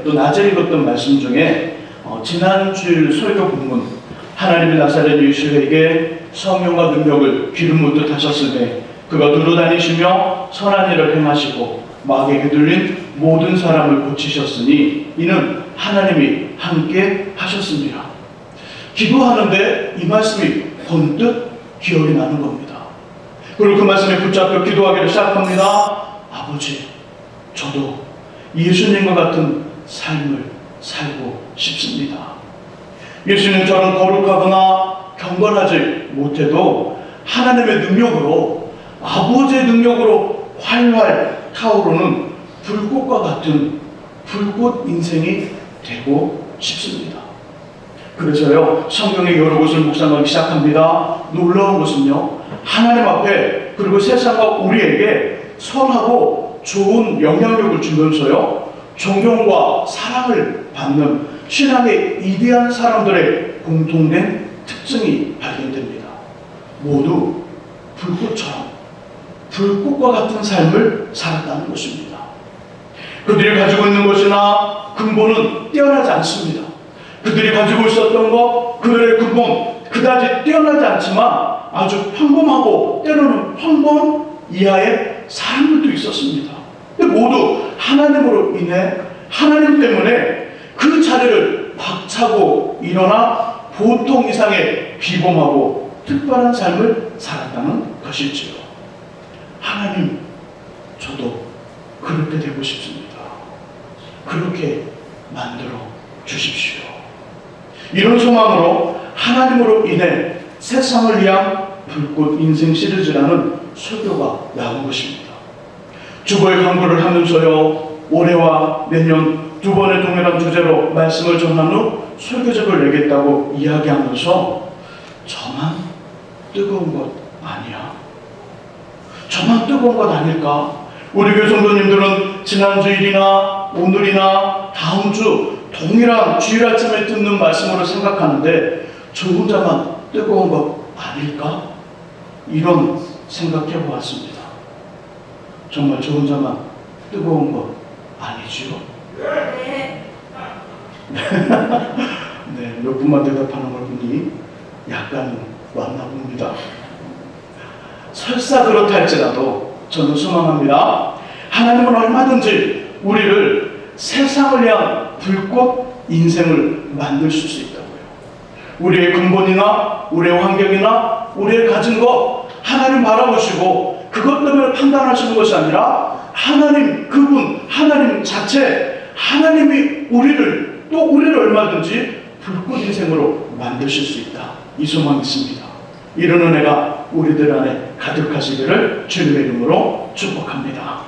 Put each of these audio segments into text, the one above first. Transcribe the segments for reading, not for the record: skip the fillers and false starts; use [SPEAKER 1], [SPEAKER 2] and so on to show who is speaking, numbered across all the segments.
[SPEAKER 1] 또 낮에 읽었던 말씀 중에 지난 주일 설교 본문 하나님이 나사렛 예수에게 성령과 능력을 기름 붓듯 하셨으되 그가 두루 다니시며 선한 일을 행하시고 마귀에게 들린 모든 사람을 고치셨으니 이는 하나님이 함께 하셨습니다. 기도하는데 이 말씀이 번뜩 기억이 나는 겁니다. 그리고 그 말씀에 붙잡혀 기도하기를 시작합니다. 아버지, 저도 예수님과 같은 삶을 살고 싶습니다. 예수님처럼 거룩하거나 경건하지 못해도 하나님의 능력으로, 아버지의 능력으로 활활 타오르는 불꽃과 같은 불꽃 인생이 되고 싶습니다. 그래서요, 성경의 여러 곳을 묵상하기 시작합니다. 놀라운 것은요, 하나님 앞에 그리고 세상과 우리에게 선하고 좋은 영향력을 주면서요, 존경과 사랑을 받는 신앙의 이대한 사람들의 공통된 특징이 발견됩니다. 모두 불꽃처럼 불꽃과 같은 삶을 살았다는 것입니다. 그들이 가지고 있는 것이나 근본은 뛰어나지 않습니다. 그들이 가지고 있었던 것, 그들의 근본 그다지 뛰어나지 않지만 아주 평범하고 때로는 평범 이하의 사람들도 있었습니다. 근데 모두 하나님으로 인해, 하나님 때문에 그 자리를 박차고 일어나 보통 이상의 비범하고 특별한 삶을 살았다는 것이지요. 하나님, 저도 그렇게 되고 싶습니다. 그렇게 만들어 주십시오. 이런 소망으로 하나님으로 인해 세상을 위한 불꽃 인생 시리즈라는 설교가 나온 것입니다. 주보의 강구를 하면서요, 올해와 내년 두 번의 동일한 주제로 말씀을 전한 후 설교집을 내겠다고 이야기하면서 저만 뜨거운 것 아니야? 저만 뜨거운 것 아닐까? 우리 교회 성도님들은 지난주일이나 오늘이나 다음 주 동일한 주일 아침에 듣는 말씀으로 생각하는데 저 혼자만 뜨거운 것 아닐까? 이런 생각해 보았습니다. 정말 저 혼자만 뜨거운 것 아니지요? 네, 몇 분만 대답하는 걸 보니 약간 왔나 봅니다. 설사 그렇달지라도 저는 소망합니다. 하나님은 얼마든지 우리를 세상을 위한 불꽃 인생을 만드실 수 있다고요. 우리의 근본이나 우리의 환경이나 우리의 가진 것 하나님 바라보시고 그것 때문에 판단하시는 것이 아니라 하나님, 그분, 하나님 자체, 하나님이 우리를 얼마든지 불꽃 인생으로 만드실 수 있다. 이 소망이 있습니다. 이런 은혜가 우리들 안에 가득하시기를 주님의 이름으로 축복합니다.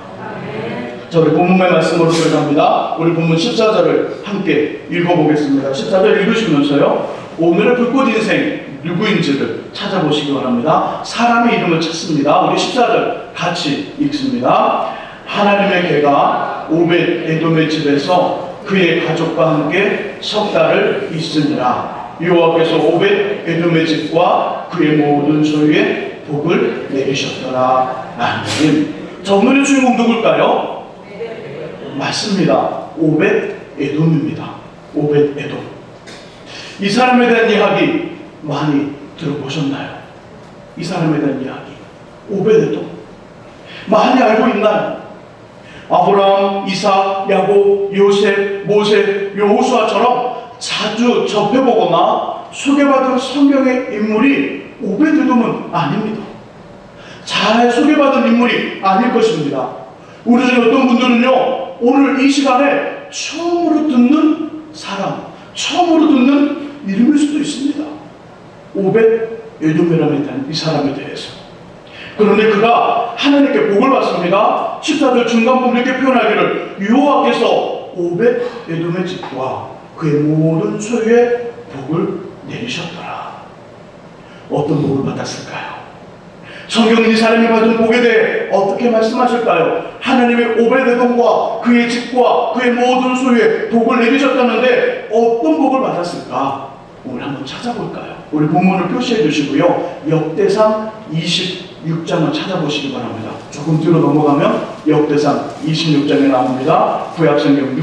[SPEAKER 1] 자, 우리 본문의 말씀으로 들어갑니다. 우리 본문 14절을 함께 읽어보겠습니다. 14절 읽으시면서요, 오늘의 불꽃 인생 누구인지를 찾아보시기 바랍니다. 사람의 이름을 찾습니다. 우리 14절 같이 읽습니다. 하나님의 개가 오벳 에돔의 집에서 그의 가족과 함께 석 달을 있으니라. 여호와께서 오벳 에돔의 집과 그의 모든 소유에 복을 내리셨더라. 아멘. 자, 오늘의 주인공 누굴까요? 맞습니다. 오벳 에돔입니다. 오벳 에돔. 이 사람에 대한 이야기 많이 들어보셨나요? 이 사람에 대한 이야기 오벳 에돔 많이 알고 있나요? 아브라함, 이삭, 야곱, 요셉, 모세, 여호수아처럼 자주 접해보거나 소개받은 성경의 인물이 오벳 에돔은 아닙니다. 잘 소개받은 인물이 아닐 것입니다. 우리 중 어떤 분들은요, 오늘 이 시간에 처음으로 듣는 사람, 처음으로 듣는 이름일 수도 있습니다. 오벳 에돔이라는 이 사람에 대해서. 그런데 그가 하나님께 복을 받습니다. 14절 중간 부분에 이렇게 표현하기를 여호와께서 오벳 에돔의 집과 그의 모든 소유에 복을 내리셨더라. 어떤 복을 받았을까요? 성경은 이 사람이 받은 복에 대해 어떻게 말씀하실까요? 하나님의 오벳 에돔과 그의 집과 그의 모든 소유에 복을 내리셨다는데 어떤 복을 받았을까? 오늘 한번 찾아볼까요? 우리 본문을 표시해 주시고요, 역대상 26장을 찾아보시기 바랍니다. 조금 뒤로 넘어가면 역대상 26장에 나옵니다. 구약성경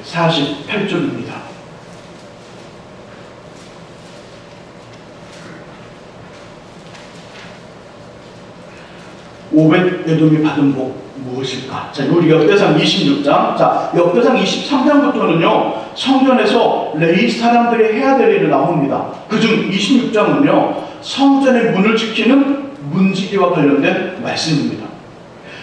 [SPEAKER 1] 548쪽입니다. 오벳에돔이 받은 복 무엇일까? 자, 우리 역대상 26장. 자, 역대상 23장부터는요, 성전에서 레위 사람들이 해야 될 일이 나옵니다. 그중 26장은요, 성전의 문을 지키는 문지기와 관련된 말씀입니다.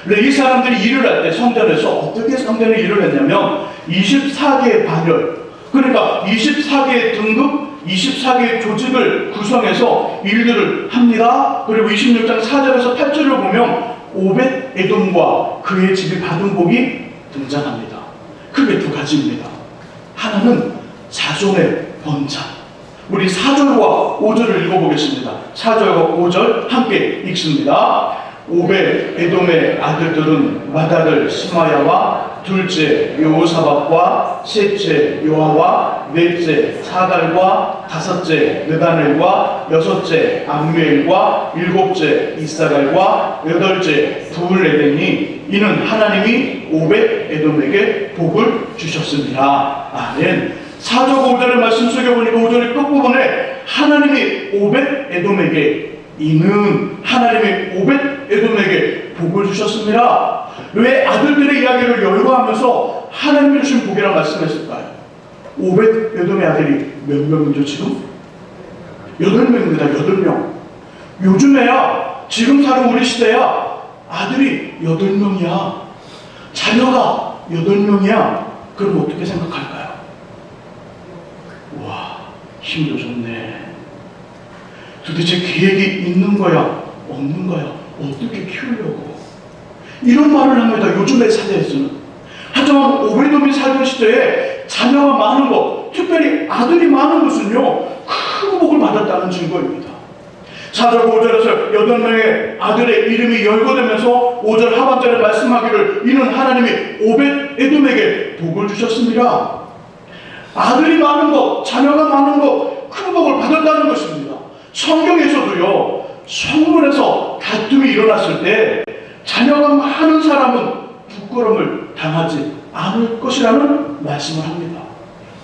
[SPEAKER 1] 레위 사람들이 일을 할 때 성전에서 어떻게 성전의 일을 했냐면 24개의 반열, 그러니까 24개의 등급, 24개의 조직을 구성해서 일들을 합니다. 그리고 26장 4절에서 8절을 보면 오벳에돔과 그의 집이 받은 복이 등장합니다. 크게 두 가지입니다. 하나는 자손의 번창. 우리 4절과 5절을 읽어보겠습니다. 4절과 5절 함께 읽습니다. 오벳에돔의 아들들은 맏아들 스마야와 둘째 여호사밧과 셋째 요아와 넷째 사갈과 다섯째 느다넬과 여섯째 암무엘과 일곱째 이사갈과 여덟째 브울레덴이 이는 하나님이 오벳에돔에게 복을 주셨습니다. 아멘. 4절 5절의 말씀 속에 보니까 5절의 끝부분에 하나님이 오벳에돔에게 이는 하나님이 오벳에돔에게 복을 주셨습니다. 왜 아들들의 이야기를 열거하면서 하나님이 주신 복이라고 말씀했을까요? 오벳에돔의 아들이 몇 명이죠 지금? 8명입니다. 8명. 요즘에야 지금 사는 우리 시대야 아들이 8명이야. 자녀가 8명이야. 그럼 어떻게 생각할까요? 와, 힘도 좋네. 도대체 계획이 있는 거야? 없는 거야? 어떻게 키우려고? 이런 말을 합니다. 요즘의 사회에서는. 하지만 오벳에돔이 살던 시대에 자녀가 많은 것, 특별히 아들이 많은 것은요, 큰 복을 받았다는 증거입니다. 4절 5절에서 8명의 아들의 이름이 열거되면서 5절 하반절에 말씀하기를 이는 하나님이 오벳에돔에게 복을 주셨습니다. 아들이 많은 것, 자녀가 많은 것, 큰 복을 받았다는 것입니다. 성경에서도요, 성문에서 다툼이 일어났을 때 자녀가 많은 사람은 부끄러움을 당하지 않을 것이라는 말씀을 합니다.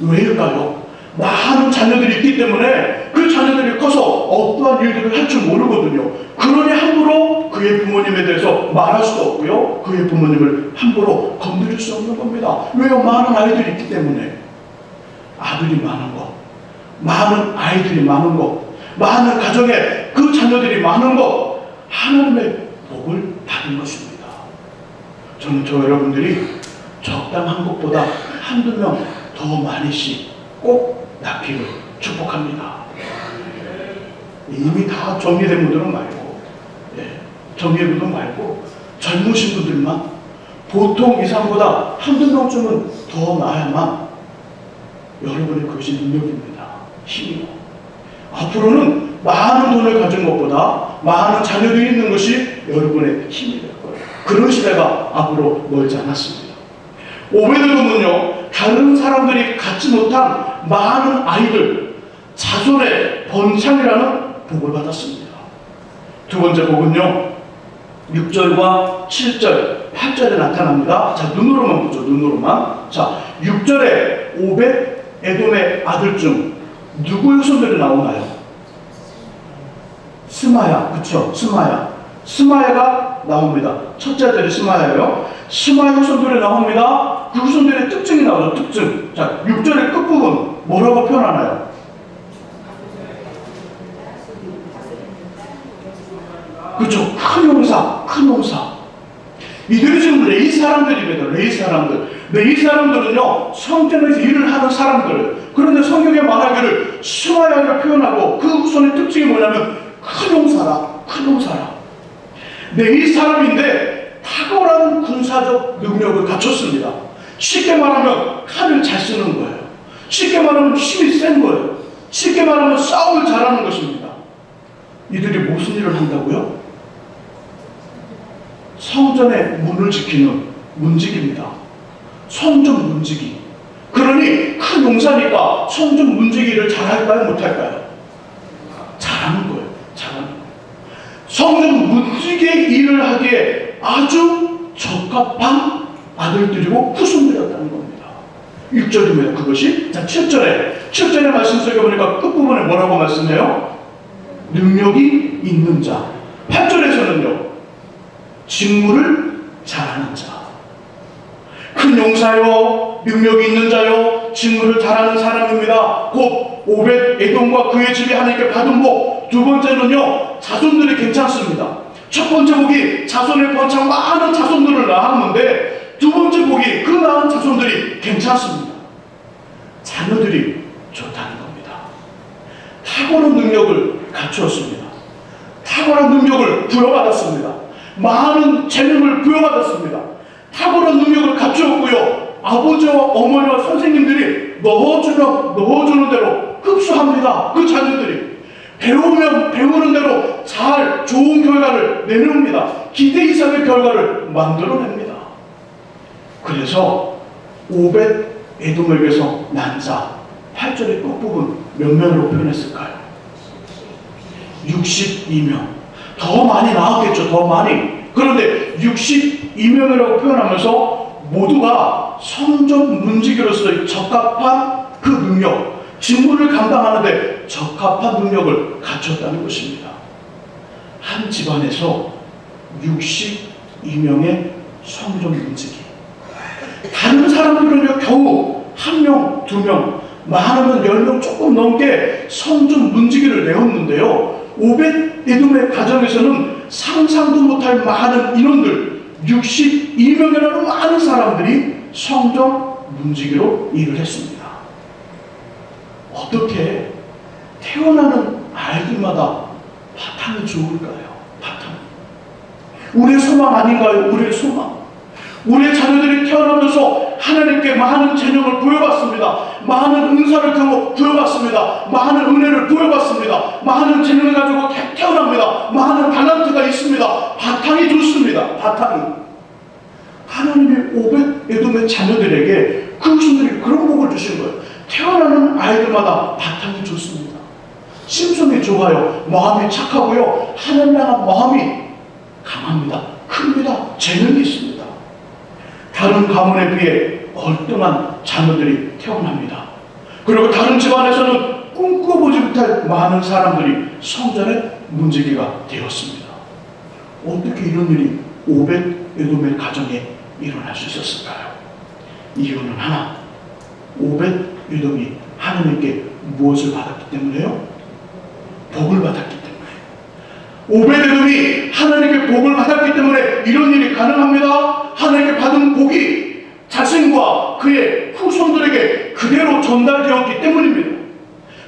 [SPEAKER 1] 왜일까요? 많은 자녀들이 있기 때문에 그 자녀들이 커서 어떠한 일들을 할 줄 모르거든요. 그러니 함부로 그의 부모님에 대해서 말할 수도 없고요, 그의 부모님을 함부로 건드릴 수 없는 겁니다. 왜요? 많은 아이들이 있기 때문에. 아들이 많은 것, 많은 아이들이 많은 것, 많은 가정에 그 자녀들이 많은 것, 하나님의 복을 받은 것입니다. 저는 저 여러분들이 적당한 것보다 한두 명 더 많이씩 꼭 낳기를 축복합니다. 이미 다 정리된 분들은 말고, 정리된 분들은 말고 젊으신 분들만 보통 이상보다 한두 명쯤은 더 낳아야만 여러분의 그것이 능력입니다. 힘이고. 앞으로는 많은 돈을 가진 것보다 많은 자녀들이 있는 것이 여러분의 힘이 될 거예요. 그런 시대가 앞으로 멀지 않았습니다. 오벳에돔은요, 다른 사람들이 갖지 못한 많은 아이들, 자손의 번창이라는 복을 받았습니다. 두 번째 복은요, 6절과 7절, 8절에 나타납니다. 자, 눈으로만 보죠. 눈으로만. 자, 6절에 오벳에돔의 아들 중 누구의 손들이 나오나요? 스마야, 그쵸? 스마야가 나옵니다. 첫째 아들이 스마야예요. 스마야 후손들이 나옵니다. 그 후손들의 특징이 나오죠. 특징. 자, 6절의 끝부분 뭐라고 표현하나요? 그렇죠. 큰 용사. 이들이 지금 레위 사람들입니다. 레위 사람들은요, 성전에서 일을 하는 사람들. 그런데 성경에 말하기를 스마야를 표현하고 그 후손의 특징이 뭐냐면 큰 용사라. 레위 사람인데 탁월한 군사적 능력을 갖췄습니다. 쉽게 말하면 칼을 잘 쓰는 거예요. 쉽게 말하면 힘이 센 거예요. 쉽게 말하면 싸움을 잘하는 것입니다. 이들이 무슨 일을 한다고요? 성전의 문을 지키는 문지기입니다. 성전 문지기. 그러니 큰 용사니까 성전 문지기를 잘할까요? 못할까요? 잘하는 거예요. 성전 문지기의 일을 하기에 아주 적합한 아들들이고 후손들이었다는 겁니다. 6절입니다. 그것이. 자, 7절의 말씀 속에 보니까 끝부분에 뭐라고 말씀해요? 능력이 있는 자. 8절에서는요, 직무를 잘하는 자. 큰 용사요, 능력이 있는 자요, 직무를 잘하는 사람입니다. 곧 오벳 에돔과 그의 집이 하나님께 받은 복. 두 번째는요, 자손들이 괜찮습니다. 첫 번째 복이 자손의 번창 많은 자손들을 낳았는데, 두 번째 복이 그 낳은 자손들이 괜찮습니다. 자녀들이 좋다는 겁니다. 탁월한 능력을 갖추었습니다. 탁월한 능력을 부여받았습니다. 많은 재능을 부여받았습니다. 탁월한 능력을 갖추었고요. 아버지와 어머니와 선생님들이 넣어주는 대로 흡수합니다. 그 자녀들이 배우면 배우는 대로 잘 좋은 결과를 내놓습니다. 기대 이상의 결과를 만들어냅니다. 그래서 오벳 에돔에게서 난 자, 8절의 끝부분 몇 명으로 표현했을까요? 62명. 더 많이 나왔겠죠. 더 많이. 그런데 62명이라고 표현하면서 모두가 성전 문지기로서의 적합한 그 능력, 직무를 감당하는데 적합한 능력을 갖췄다는 것입니다. 한 집안에서 62명의 성전 문지기. 다른 사람들은요, 겨우 1명, 2명, 많으면 10명 조금 넘게 성전 문지기를 내었는데요, 오벳 에돔의 가정에서는 상상도 못할 많은 인원들, 62명이라는 많은 사람들이 성전 문지기로 일을 했습니다. 어떻게 태어나는 아이들마다 바탕이 좋을까요? 바탕. 우리의 소망 아닌가요? 우리의 소망. 우리의 자녀들이 태어나면서 하나님께 많은 재능을 부여받습니다. 많은 은사를 부여받습니다. 많은 은혜를 부여받습니다. 많은 재능을 가지고 태어납니다. 많은 달란트가 있습니다. 바탕이 좋습니다. 바탕이. 하나님이 오벳 에돔의 자녀들에게 그분들이 그런 복을 주신 거예요. 태어나는 아이들마다 바탕이 좋습니다. 심성이 좋아요. 마음이 착하고요. 하나님 향한 마음이 강합니다. 큽니다. 재능이 있습니다. 다른 가문에 비해 얼등한 자녀들이 태어납니다. 그리고 다른 집안에서는 꿈꿔보지 못할 많은 사람들이 성전의 문지기가 되었습니다. 어떻게 이런 일이 오벳 에돔의 가정에 일어날 수 있었을까요? 이유는 하나, 오벳 에돔이 하나님께 무엇을 받았기 때문에요? 복을 받았기 때문에. 오벳 에돔이 하나님께 복을 받았기 때문에 이런 일이 가능합니다. 하나님께 받은 복이 자신과 그의 후손들에게 그대로 전달되었기 때문입니다.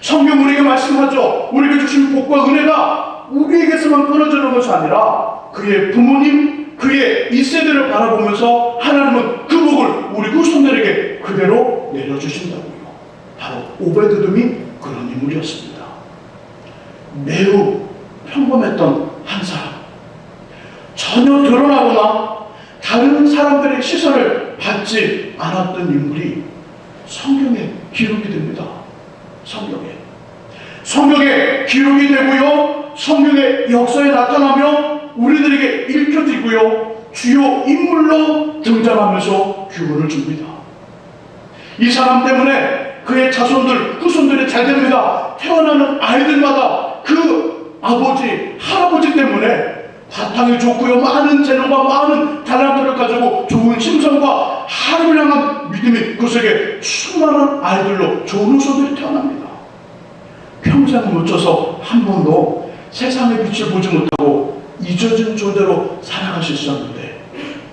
[SPEAKER 1] 성경 우리에게 말씀하죠. 우리에게 주신 복과 은혜가 우리에게서만 끊어지는 것이 아니라 그의 부모님, 그의 1세대를 바라보면서 하나님은 그 복을 우리 후손들에게 그대로 내려주신다고요. 바로 오벳 에돔이 그런 인물이었습니다. 매우 평범했던 한 사람, 전혀 드러나거나 다른 사람들의 시선을 받지 않았던 인물이 성경에 기록이 됩니다. 성경에 기록이 되고요, 성경의 역사에 나타나며 우리들에게 읽혀지고요, 주요 인물로 등장하면서 교훈을 줍니다. 이 사람 때문에 그의 자손들, 후손들이 잘 됩니다. 태어나는 아이들마다 그 아버지, 할아버지 때문에 바탕이 좋고요, 많은 재능과 많은 달란트를 가지고 좋은 심성과 하나님을 향한 믿음이 그 속에 수많은 아이들로 좋은 후손들이 태어납니다. 평생 묻혀서 한 번도 세상의 빛을 보지 못하고 잊어진 존재로 살아가실 수 있었는데,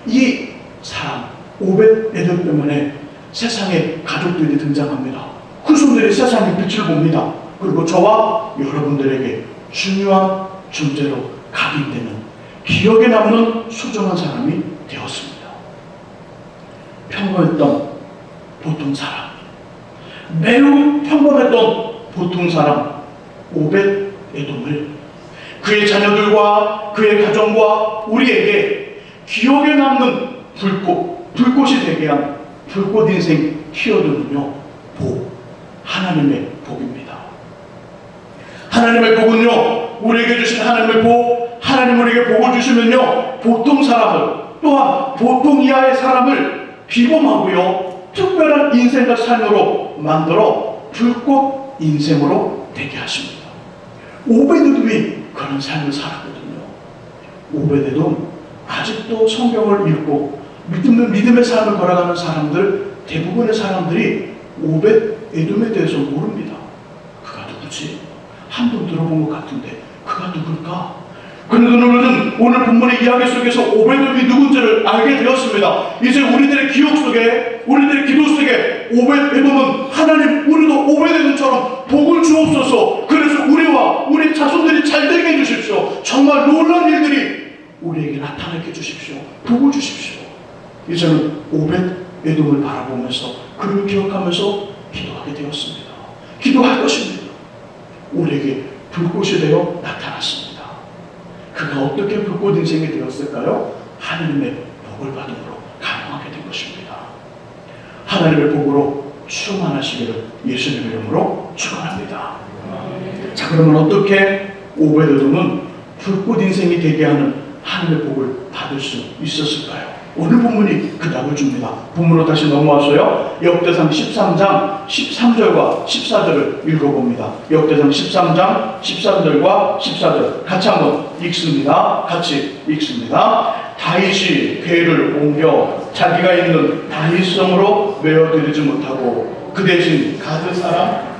[SPEAKER 1] 이 사람 오벳 에돔 때문에 세상에 가족들이 등장합니다. 후손들이 세상의 빛을 봅니다. 그리고 저와 여러분들에게 중요한 존재로 각인되는, 기억에 남는 소중한 사람이 되었습니다. 평범했던 보통 사람, 매우 평범했던 보통 사람 오벳 에돔을 그의 자녀들과 그의 가정과 우리에게 기억에 남는 불꽃이 되게 한 불꽃 인생 키워드는요, 하나님의 복입니다. 하나님의 복은요, 우리에게 주신 하나님의 복, 하나님 우리에게 복을 주시면요, 보통 사람을, 또한 보통 이하의 사람을 비범하고요, 특별한 인생과 삶으로 만들어 불꽃 인생으로 되게 하십니다. 오베드돔이 그런 삶을 살았거든요. 오베드돔 아직도 성경을 읽고 믿음의 삶을 걸어가는 사람들, 대부분의 사람들이 오벳에돔에 대해서 모릅니다. 그가 누구지? 한 번 들어본 것 같은데 그가 누굴까? 그런데 우리는 오늘 본문의 이야기 속에서 오벳에돔이 누군지를 알게 되었습니다. 이제 우리들의 기억 속에, 우리들의 기도 속에 오벳에돔은 하나님, 우리도 오벳에돔처럼 복을 주옵소서. 그래서 우리와 우리 자손들이 잘되게 해주십시오. 정말 놀라운 일들이 우리에게 나타나게 해주십시오. 복을 주십시오. 이제는 오벳에돔을 바라보면서 그를 기억하면서 기도하게 되었습니다. 기도할 것입니다. 우리에게 불꽃이 되어 나타났습니다. 그가 어떻게 불꽃 인생이 되었을까요? 하나님의 복을 받음으로 가능하게 된 것입니다. 하나님의 복으로 충만하시기를 예수님의 이름으로 축원합니다. 자, 그러면 어떻게 오벳에돔은 불꽃 인생이 되게 하는 하나님의 복을 받을 수 있었을까요? 오늘 본문이 그 답을 줍니다. 본문으로 다시 넘어와서요, 역대상 13장 13절과 14절을 읽어봅니다. 역대상 13장 13절과 14절 같이 한번 읽습니다. 같이 읽습니다. 다윗이 궤를 옮겨 자기가 있는 다윗성으로 메어드리지 못하고 그 대신 가드 사람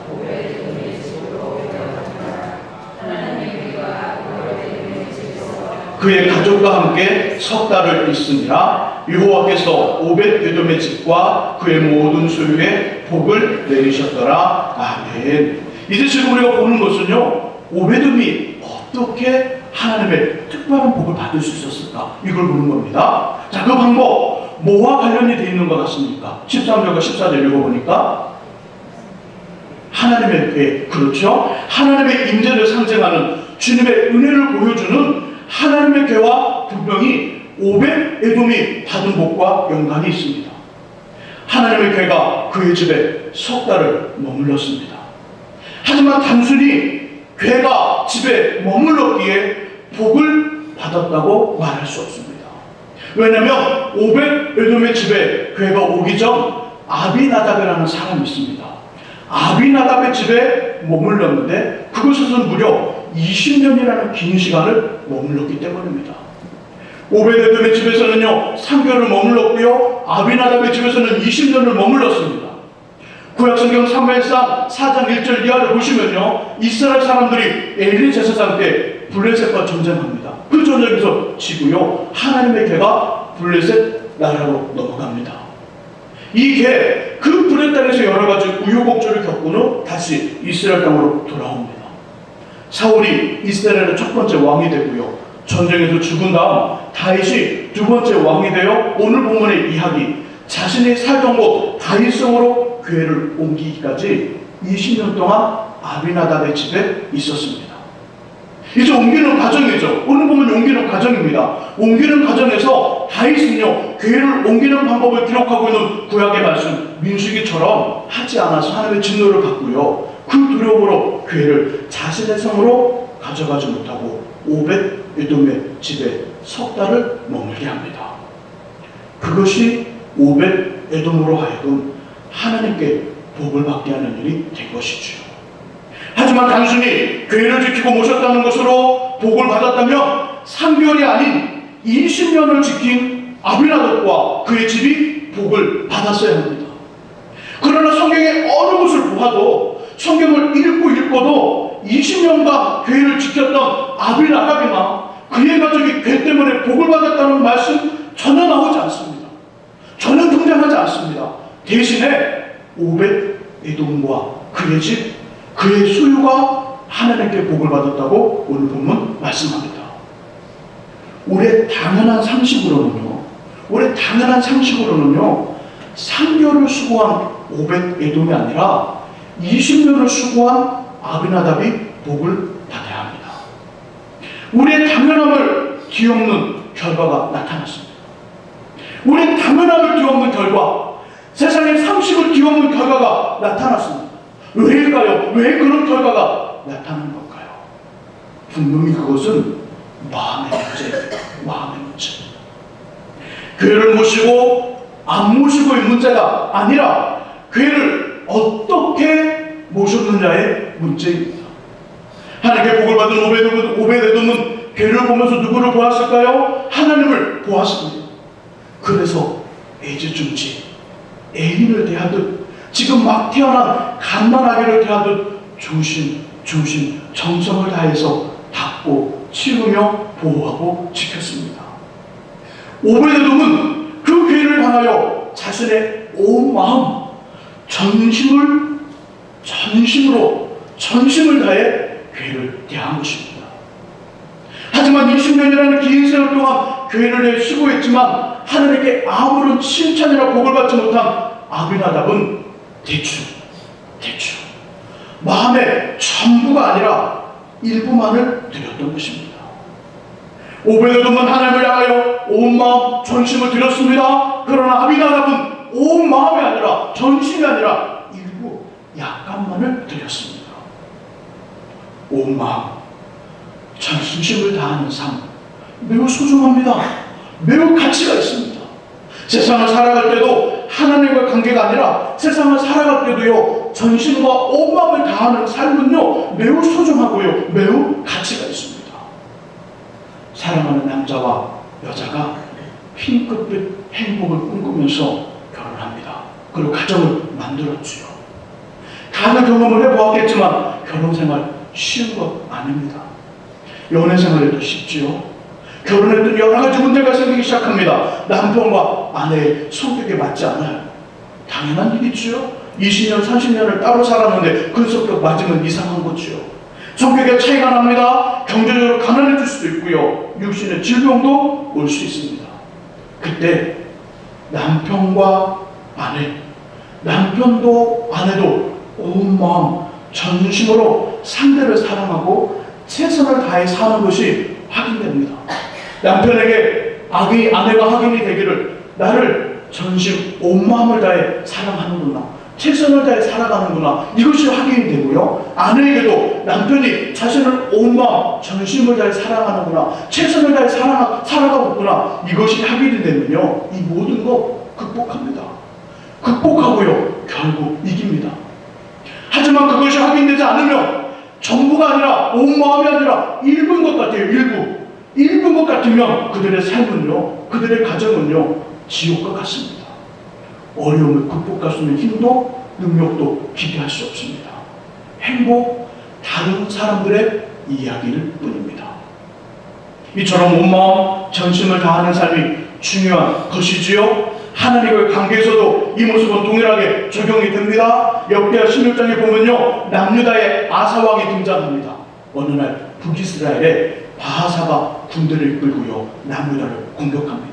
[SPEAKER 1] 그의 가족과 함께 석 달을 있으니라. 여호와께서 오벳에돔의 집과 그의 모든 소유에 복을 내리셨더라. 아멘. 이제 지금 우리가 보는 것은요, 오벳에돔이 어떻게 하나님의 특별한 복을 받을 수 있었을까, 이걸 보는 겁니다. 자, 그 방법 뭐와 관련이 되어 있는 것 같습니까? 13절과 14절 읽어보니까 하나님의 궤, 그렇죠? 하나님의 임재를 상징하는 주님의 은혜를 보여주는 하나님의 궤와 분명히 오벳에돔이 받은 복과 연관이 있습니다. 하나님의 궤가 그의 집에 석 달을 머물렀습니다. 하지만 단순히 궤가 집에 머물렀기에 복을 받았다고 말할 수 없습니다. 왜냐하면 오벳에돔의 집에 궤가 오기 전 아비나답이라는 사람이 있습니다. 아비나답의 집에 머물렀는데 그곳에서는 무려 20년이라는 긴 시간을 머물렀기 때문입니다. 오벳에돔의 집에서는요 3개월을 머물렀고요, 아비나답의 집에서는 20년을 머물렀습니다. 구약성경 사무엘상 4장 1절 이하를 보시면요, 이스라엘 사람들이 엘리 제사장 때 블레셋과 전쟁합니다. 그 전쟁에서 지고요, 하나님의 궤가 블레셋 나라로 넘어갑니다. 이 궤, 그 블레셋 땅에서 여러 가지 우여곡절을 겪은 후 다시 이스라엘 땅으로 돌아옵니다. 사울이 이스라엘의 첫 번째 왕이 되고요, 전쟁에서 죽은 다음 다윗이 두 번째 왕이 되어 오늘 본문의 이야기, 자신이 살던 곳 다윗성으로 궤를 옮기기까지 20년 동안 아비나답의 집에 있었습니다. 이제 옮기는 과정이죠. 오늘 보면 옮기는 과정입니다. 옮기는 과정에서 다윗은요, 궤를 옮기는 방법을 기록하고 있는 구약의 말씀 민수기처럼 하지 않아서 하나님의 진노를 받고요, 그 두려움으로 궤를 자신의 성으로 가져가지 못하고 오벳에돔의 집에 석 달을 머물게 합니다. 그것이 오벳에돔으로 하여금 하나님께 복을 받게 하는 일이 된 것이죠. 하지만 단순히 궤를 지키고 모셨다는 것으로 복을 받았다면 3개월이 아닌 20년을 지킨 아비나답과 그의 집이 복을 받았어야 합니다. 그러나 성경의 어느 곳을 보아도, 성경을 읽고도 20년간 궤를 지켰던 아비나답이나 그의 가족이 궤 때문에 복을 받았다는 말씀 전혀 나오지 않습니다. 전혀 등장하지 않습니다. 대신에 오벳에돔과 그의 집, 그의 소유가 하나님께 복을 받았다고 오늘 본문 말씀합니다. 우리의 당연한 상식으로는요, 3개월을 수고한 오벳에돔이 아니라 20년을 수고한 아비나답이 복을 받아야 합니다. 우리의 당연함을 뒤엎는 결과가 나타났습니다. 우리의 당연함을 뒤엎는 결과, 세상의 상식을 뒤엎는 결과가 나타났습니다. 왜일까요? 왜 그런 결과가 나타나는 걸까요? 분명히 그것은 마음의 문제입니다. 마음의 문제. 궤를 모시고 안 모시고의 문제가 아니라 교회를 어떻게 모셨느냐의 문제입니다. 하나님께 복을 받은 오베데돔은 교회를 보면서 누구를 보았을까요? 하나님을 보았습니다. 그래서 애지중지 애인을 대하듯 지금 막 태어난 갓난아기를 대하듯 조심 정성을 다해서 닦고 치우며 보호하고 지켰습니다. 오베데돔은 그 교회를 향하여 자신의 온 마음 전심을 다해 교회를 대한 것입니다. 하지만 20년이라는 긴 세월 동안 교회를 위해 수고했지만 하나님께 아무런 칭찬이나 복을 받지 못한 아비나답은 대충 마음의 전부가 아니라 일부만을 드렸던 것입니다. 오베데돔은 하나님을 향하여 온 마음 전심을 드렸습니다. 그러나 아비나답은 온 마음이 아니라 전심이 아니라 일부 약간만을 드렸습니다. 온 마음 전심을 다하는 삶 매우 소중합니다. 매우 가치가 있습니다. 세상을 살아갈 때도 하나님과 관계가 아니라 세상을 살아갈 때도요, 전심과 온 마음을 다하는 삶은요 매우 소중하고요 매우 가치가 있습니다. 사랑하는 남자와 여자가 핑크빛 행복을 꿈꾸면서 결혼합니다. 그리고 가정을 만들었지요. 다른 경험을 해보았겠지만 결혼생활 쉬운 것 아닙니다. 연애생활에도 쉽지요. 결혼했더니 여러 가지 문제가 생기기 시작합니다. 남편과 아내의 성격에 맞지 않아요. 당연한 일이지요. 20년, 30년을 따로 살았는데 그 성격 맞으면 이상한 거지요. 성격에 차이가 납니다. 경제적으로 가난해질 수도 있고요. 육신의 질병도 올 수 있습니다. 그때 남편과 아내, 남편도 아내도 온 마음, 전심으로 상대를 사랑하고 최선을 다해 사는 것이 확인됩니다. 남편에게 아내가 확인이 되기를 나를 전심 온 마음을 다해 사랑하는구나, 최선을 다해 살아가는구나, 이것이 확인이 되고요. 아내에게도 남편이 자신을 온 마음 전심을 다해 사랑하는구나, 최선을 다해 살아가고 있구나, 이것이 확인이 되면요 이 모든 거 극복합니다. 극복하고요 결국 이깁니다. 하지만 그것이 확인되지 않으면 전부가 아니라 온 마음이 아니라 일부인 것 같아요. 일부인 것 같으면 그들의 삶은요, 그들의 가정은요 지옥과 같습니다. 어려움을 극복할 수 있는 힘도 능력도 기대할 수 없습니다. 행복, 다른 사람들의 이야기일 뿐입니다. 이처럼 온 마음 전심을 다하는 삶이 중요한 것이지요. 하나님과의 관계에서도 이 모습은 동일하게 적용이 됩니다. 역대하 16장에 보면요, 남유다의 아사왕이 등장합니다. 어느 날 북이스라엘에 바하사가 군대를 이끌고요 남유다를 공격합니다.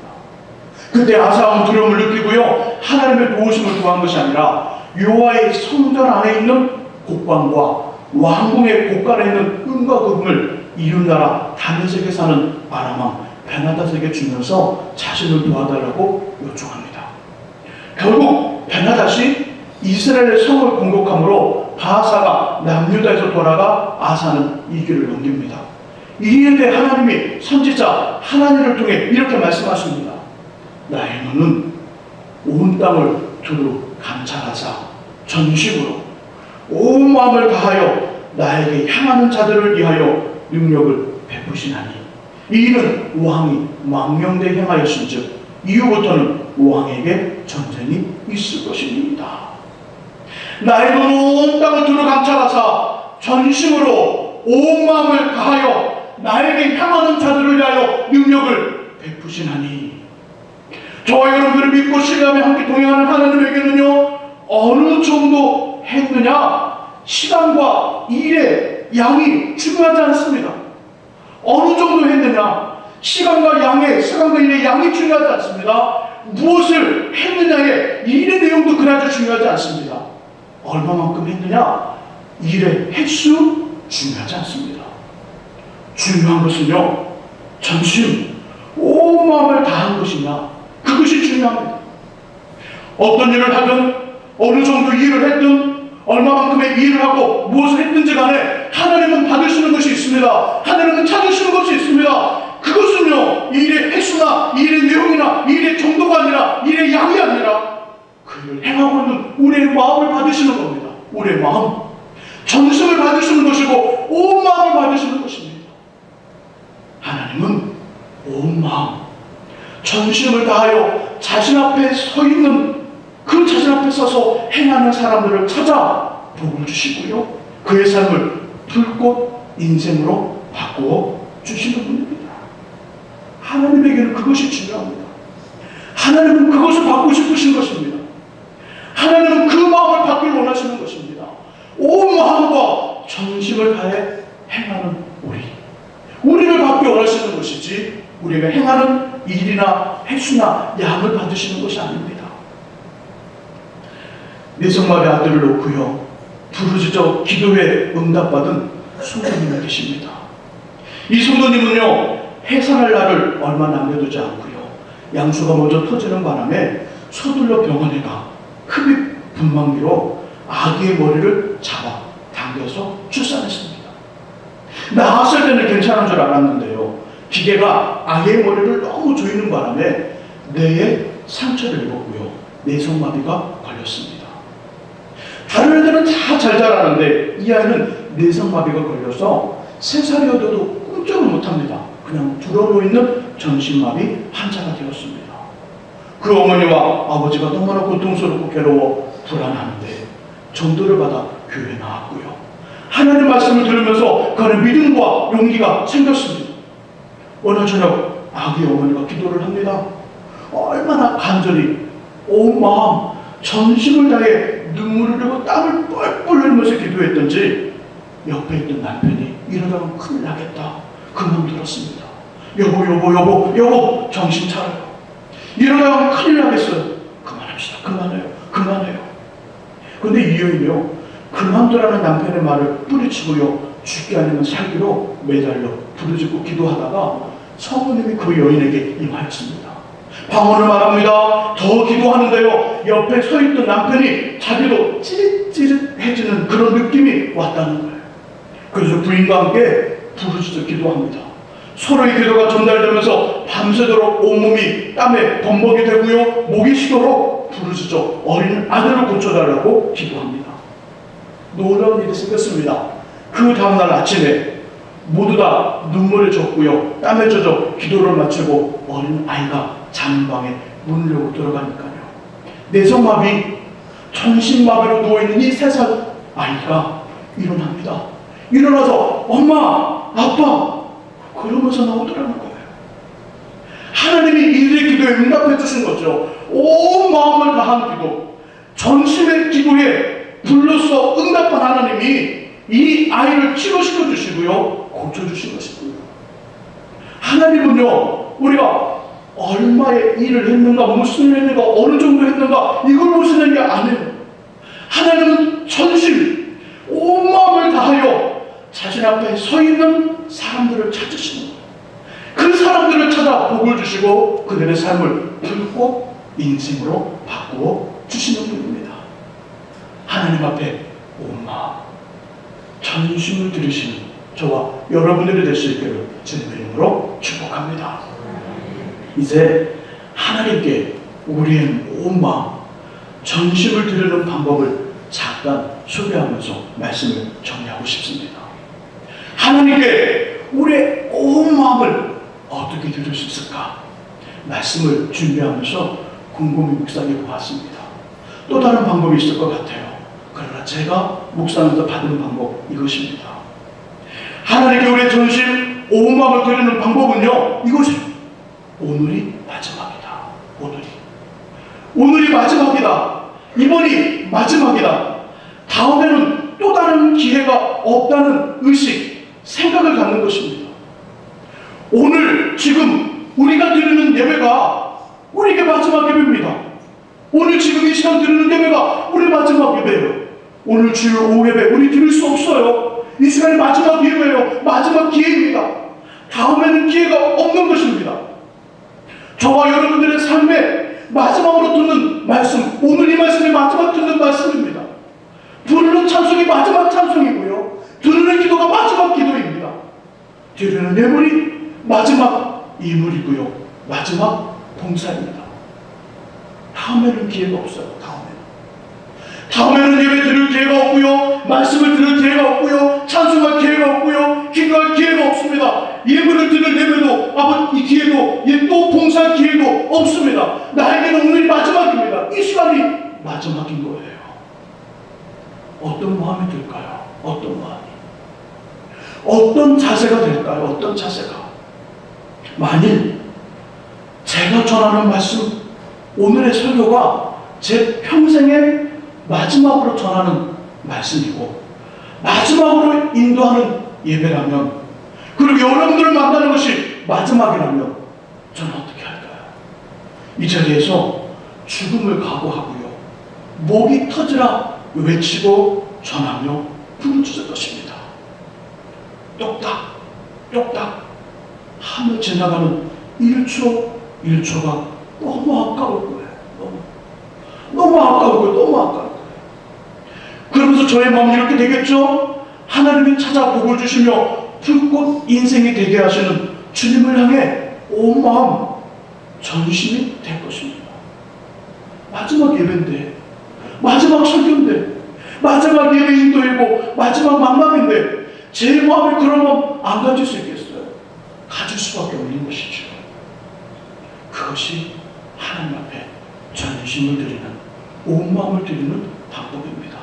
[SPEAKER 1] 그때 아사왕은 두려움을 느끼고요 하나님의 도우심을 구한 것이 아니라 여호와의 성전 안에 있는 곡관과 왕궁의 곡간에 있는 은과 금을 이웃 나라 다메섹에 사는 아람왕 베나닷에게 주면서 자신을 도와달라고 요청합니다. 결국 베나닷이 이스라엘의 성을 공격함으로 바하사가 남유다에서 돌아가 아사는 이 길을 넘깁니다. 이에 대해 하나님이 선지자 하나님을 통해 이렇게 말씀하십니다. 나의 눈은 온 땅을 두루 감찰하사 전심으로 온 마음을 다하여 나에게 향하는 자들을 위하여 능력을 베푸시나니 이는 왕이 망명대 행하였은즉 이후부터는 왕에게 전쟁이 있을 것입니다. 나의 눈은 온 땅을 두루 감찰하사 전심으로 온 마음을 다하여 나에게 향하는 자들을 위하여 능력을 베푸시나니 저와 여러분들을 믿고 신뢰하며 함께 동행하는 하나님에게는요 어느 정도 했느냐, 시간과 일의 양이 중요하지 않습니다. 어느 정도 했느냐, 시간과 일의 양이 중요하지 않습니다. 무엇을 했느냐의 일의 내용도 그다지 중요하지 않습니다. 얼마만큼 했느냐, 일의 횟수 중요하지 않습니다. 중요한 것은요 전심 온 마음을 다한 것이냐, 그것이 중요합니다. 어떤 일을 하든 어느 정도 일을 했든 얼마만큼의 일을 하고 무엇을 했든지 간에 하나님은 받으시는 것이 있습니다. 하나님은 찾으시는 것이 있습니다. 그 그것은요, 이 일의 횟수나 이 일의 내용이나 이 일의 정도가 아니라 이 일의 양이 아니라 그 일을 행하고 있는 우리의 마음을 받으시는 겁니다. 우리의 마음, 전심을 받으시는 것이고 온 마음을 받으시는 것입니다. 하나님은 온 마음, 전심을 다하여 자신 앞에 서 있는 그 자신 앞에 서서 행하는 사람들을 찾아 복을 주시고요, 그의 삶을 불꽃 인생으로 바꾸어 주시는 분입니다. 하나님에게는 그것이 중요합니다. 하나님은 그것을 받고 싶으신 것입니다. 하나님은 그 마음을 받기를 원하시는 것입니다. 온 마음과 전심을 다해 행하는 우리를 받기 원하시는 것이지 우리가 행하는 일이나 횟수나 양을 받으시는 것이 아닙니다. 내성마의 아들을 놓고요, 부르짖어 기도에 응답받은 성도님이 계십니다. 이 성도님은요, 해산할 날을 얼마 남겨두지 않고요, 양수가 먼저 터지는 바람에 서둘러 병원에 가 흡입 분만기로 아기의 머리를 잡아 당겨서 출산했습니다. 나았을 때는 괜찮은 줄 알았는데요, 기계가 아기의 머리를 너무 조이는 바람에 뇌에 상처를 입었고요, 내성마비가 걸렸습니다. 다른 애들은 다 잘 자라는데 이 아이는 내성마비가 걸려서 3살이어도 꿈쩍을 못합니다. 그냥 드러누워있는 전신마비 환자가 되었습니다. 그 어머니와 아버지가 너무나 고통스럽고 괴로워 불안하는데 전도를 받아 교회에 나왔고요, 하나님 말씀을 들으면서 그 안에 믿음과 용기가 생겼습니다. 어느 저녁 아기 어머니가 기도를 합니다. 얼마나 간절히 온 마음 전심을 다해 눈물을 흘리고 땀을 뻘뻘 흘리면서 기도했던지 옆에 있던 남편이 이러다가 큰일 나겠다 그 마음 들었습니다. 여보 정신 차려요. 이러다가 큰일 나겠어요. 그만합시다. 그만해요. 근데 이 여인이요, 그만두라는 남편의 말을 뿌리치고요, 죽게 아니면 살기로 매달려 부르짖고 기도하다가 성모님이 그 여인에게 임하였습니다. 방언을 말합니다. 더 기도하는데요, 옆에 서 있던 남편이 자기도 찌릿찌릿해지는 그런 느낌이 왔다는 거예요. 그래서 부인과 함께 부르짖어 기도합니다. 서로의 기도가 전달되면서 밤새도록 온몸이 땀에 범벅이 되고요, 목이 쉬도록 부르짖어 어린 아들을 고쳐달라고 기도합니다. 놀라운 일이 생겼습니다. 그 다음날 아침에 모두 다 눈물에 젖고요, 땀에 젖어 기도를 마치고 어린 아이가 자는 방에 문을 열고 들어가니까요, 내성마비, 전신마비로 누워있는 이 3살 아이가 일어납니다. 일어나서 엄마, 아빠 그러면서 나오더라는 거예요. 하나님이 이들의 기도에 응답해 주신 거죠. 온 마음을 다한 기도, 전심의 기도에 불로써 응답한 하나님이 이 아이를 치료시켜 주시고요, 고쳐주신 것이고요. 하나님은요, 우리가 얼마의 일을 했는가, 무슨 일을 했는가, 어느 정도 했는가, 이걸 보시는 게 아니에요. 하나님은 전심, 온 마음을 다하여 자신 앞에 서 있는 사람들을 찾으시는 거예요. 그 사람들을 찾아 복을 주시고 그들의 삶을 불꽃 인생으로 바꾸어 주시는 분입니다. 하나님 앞에 온 마음, 전심을 들으시는 저와 여러분들이 될 수 있기를 주님의 이름으로 축복합니다. 이제 하나님께 우리의 온 마음, 전심을 드리는 방법을 잠깐 소개하면서 말씀을 정리하고 싶습니다. 하나님께 우리의 온 마음을 어떻게 드릴 수 있을까? 말씀을 준비하면서 곰곰이 묵상해 보았습니다. 또 다른 방법이 있을 것 같아요. 그러나 제가 묵상하면서 받은 방법 이것입니다. 하나님께 우리의 전심, 온 마음을 드리는 방법은요, 이것입니다. 오늘이 마지막이다. 오늘이 마지막이다. 이번이 마지막이다. 다음에는 또 다른 기회가 없다는 의식, 생각을 갖는 것입니다. 오늘 지금 우리가 드리는 예배가 우리에게 마지막 예배입니다. 오늘 지금 이 시간 드리는 예배가 우리 마지막 예배예요. 오늘 주일 오후 예배 우리 드릴 수 없어요. 이 시간이 마지막 예배예요. 마지막 기회입니다. 다음에는 기회가 없는 것입니다. 저와 여러분들의 삶에 마지막으로 듣는 말씀, 오늘 이 말씀이 마지막 듣는 말씀입니다. 부르는 찬송이 마지막 찬송이고요, 드리는 기도가 마지막 기도입니다. 드리는 예물이 마지막 이물이고요. 마지막 봉사입니다. 다음에는 기회가 없어요. 다음에는 예배 드릴 기회가 없고요. 말씀을 들을 기회가 없고요. 찬송할 기회가 없고요. 기도할 기회가 없습니다. 예배를 드릴 예배도 이 기회도 또 봉사할 기회도 없습니다. 나에게는 오늘이 마지막입니다. 이 시간이 마지막인 거예요. 어떤 마음이 들까요? 어떤 마음이? 어떤 자세가 될까요? 어떤 자세가? 만일 제가 전하는 말씀, 오늘의 설교가 제 평생의 마지막으로 전하는 말씀이고 마지막으로 인도하는 예배라면, 그리고 여러분들을 만나는 것이 마지막이라면 저는 어떻게 할까요? 이 자리에서 죽음을 각오하고요, 목이 터지라 외치고 전하며 부르짖을 것입니다. 똑딱 똑딱 하며 지나가는 1초 1초가 너무 아까울 거예요. 너무 아까울 거예요. 너무 아까울 거예요. 그러면서 저의 마음이 이렇게 되겠죠? 하나님이 찾아 복을 주시며 불꽃 인생이 되게 하시는 주님을 향해 온 마음 전심이 될 것입니다. 마지막 예배인데, 마지막 설교인데, 마지막 예배 인도이고 마지막 만남인데 제 마음에 그런 마음 안 가질 수 있겠어요? 가질 수밖에 없는 것이죠. 그것이 하나님 앞에 전심을 드리는, 온 마음을 드리는 방법입니다.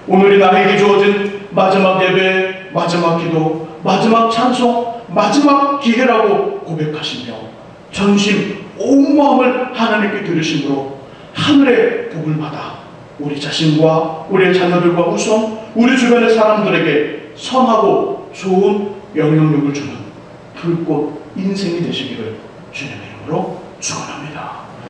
[SPEAKER 1] 오늘이 나에게 주어진 마지막 예배, 마지막 기도, 마지막 찬송, 마지막 기회라고 고백하시며 전심, 온 마음을 하나님께 드리심으로 하늘의 복을 받아 우리 자신과 우리의 자녀들과 우선 우리 주변의 사람들에게 선하고 좋은 영향력을 주는 불꽃 인생이 되시기를 주님의 이름으로 축원합니다.